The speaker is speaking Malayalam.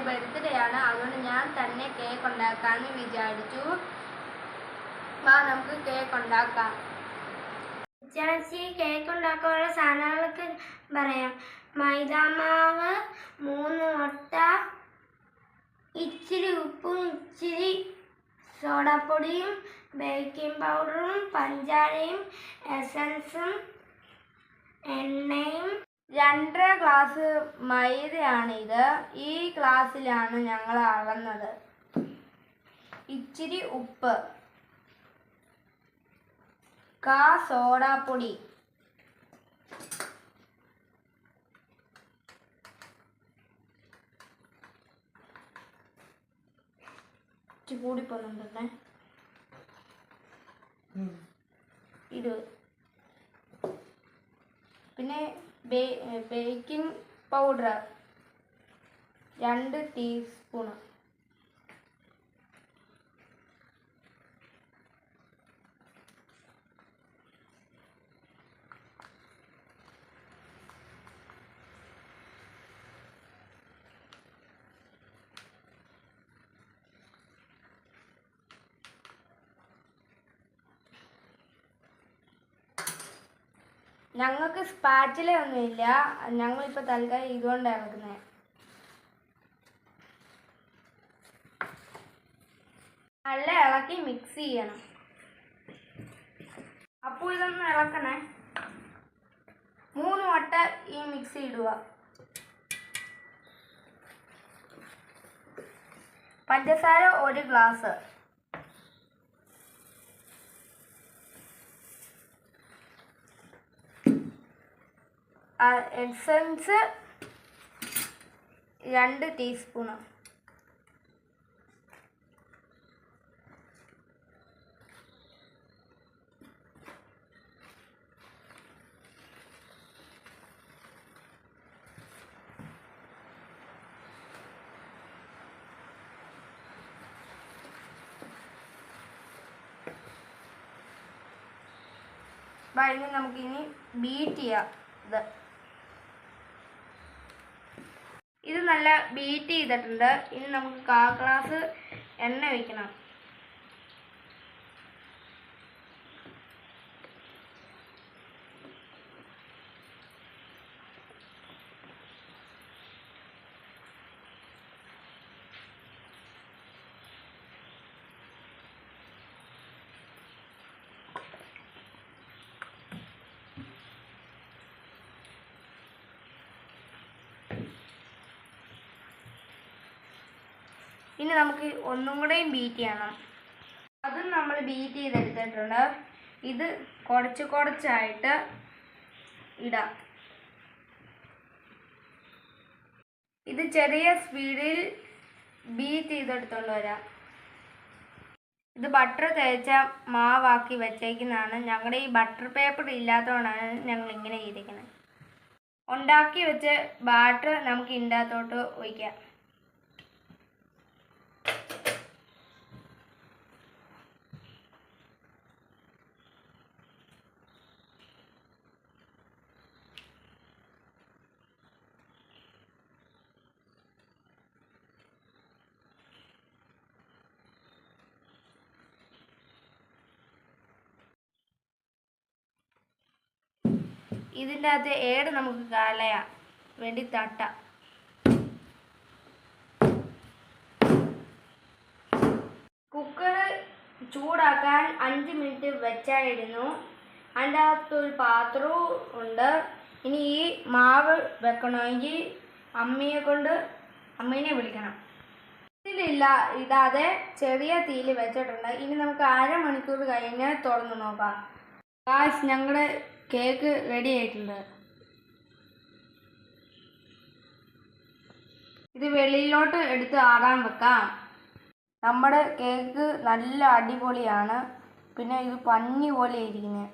ബർത്ത്ഡേ ആണ്. അതുകൊണ്ട് ഞാൻ തന്നെ കേക്ക് ഉണ്ടാക്കാമെന്ന് വിചാരിച്ചു. നമുക്ക് കേക്ക് ഉണ്ടാക്കാം. ചേച്ചി, കേക്ക് ഉണ്ടാക്കാനുള്ള സാധനങ്ങളൊക്കെ പറയാം. മൈദാമാവ്, 3 മുട്ട, ഇച്ചിരി ഉപ്പും ഇച്ചിരി സോഡാപ്പൊടിയും ബേക്കിംഗ് പൗഡറും പഞ്ചാരയും എസൻസും എണ്ണയും. 2.5 ഗ്ലാസ് മൈദയാണിത്. ഈ ഗ്ലാസ്സിലാണ് ഞങ്ങൾ അളന്നത്. ഇച്ചിരി ഉപ്പ്, സോഡാപ്പൊടി, കൂടി പോകുന്നുണ്ടേ ഇത്. പിന്നെ ബേക്കിംഗ് പൗഡർ 2 ടീസ്പൂൺ. ഞങ്ങൾക്ക് സ്പാച്ചില ഒന്നുമില്ല. ഞങ്ങളിപ്പോൾ തൽക്കാലം ഇതുകൊണ്ടാണ് ഇറക്കുന്നത്. നല്ല ഇളക്കി മിക്സ് ചെയ്യണം. അപ്പോൾ ഇതൊന്ന് ഇളക്കണേ. 3 മുട്ട ഈ മിക്സി ഇടുക. പഞ്ചസാര 1 ഗ്ലാസ്. Essence 2 teaspoon. ഇനി നമുക്കിനി ബീറ്റ് ചെയ്യാം. ഇത് നല്ല ബീറ്റ് ചെയ്തിട്ടുണ്ട്. ഇനി നമുക്ക് 1/4 ഗ്ലാസ് എണ്ണ ഒഴിക്കണം. ഇനി നമുക്ക് ഒന്നും കൂടെയും ബീറ്റ് ചെയ്യണം. അതും നമ്മൾ ബീറ്റ് ചെയ്തെടുത്തിട്ടുണ്ട്. ഇത് കുറച്ചായിട്ട് ഇടാം. ഇത് ചെറിയ സ്പീഡിൽ ബീറ്റ് ചെയ്തെടുത്തോണ്ട് വരാം. ഇത് ബട്ടർ തേച്ച മാവാക്കി വെച്ചേക്കുന്നതാണ്. ഞങ്ങളുടെ ഈ ബട്ടർ പേപ്പർ ഇല്ലാത്തതുകൊണ്ടാണ് ഞങ്ങൾ ഇങ്ങനെ ചെയ്തിരിക്കുന്നത്. ഉണ്ടാക്കി വെച്ച് ബാറ്റർ നമുക്ക് ഇതിനകത്തോട്ട് ഒഴിക്കാം. ഇതിൻ്റെ അകത്ത് ഏട് നമുക്ക് കളയാൻ വേണ്ടി തട്ടാം. കുക്കർ ചൂടാക്കാൻ 5 മിനിറ്റ് വെച്ചായിരുന്നു. അതിൻ്റെ അകത്തൊരു പാത്രവും ഉണ്ട്. ഇനി ഈ മാവ് വെക്കണമെങ്കിൽ അമ്മീനെ വിളിക്കണം. ഇടാതെ ചെറിയ തീയിൽ വെച്ചിട്ടുണ്ട്. ഇനി നമുക്ക് 1/2 മണിക്കൂർ കഴിഞ്ഞ് തുറന്ന് നോക്കാം. ഞങ്ങളുടെ കേക്ക് റെഡി ആയിട്ടുണ്ട്. ഇത് വെളിയിലോട്ട് എടുത്ത് ആറാൻ വെക്കാം. നമ്മുടെ കേക്ക് നല്ല അടിപൊളിയാണ്. പിന്നെ ഇത് പഞ്ഞി പോലെ ഇരിക്കുന്നത്.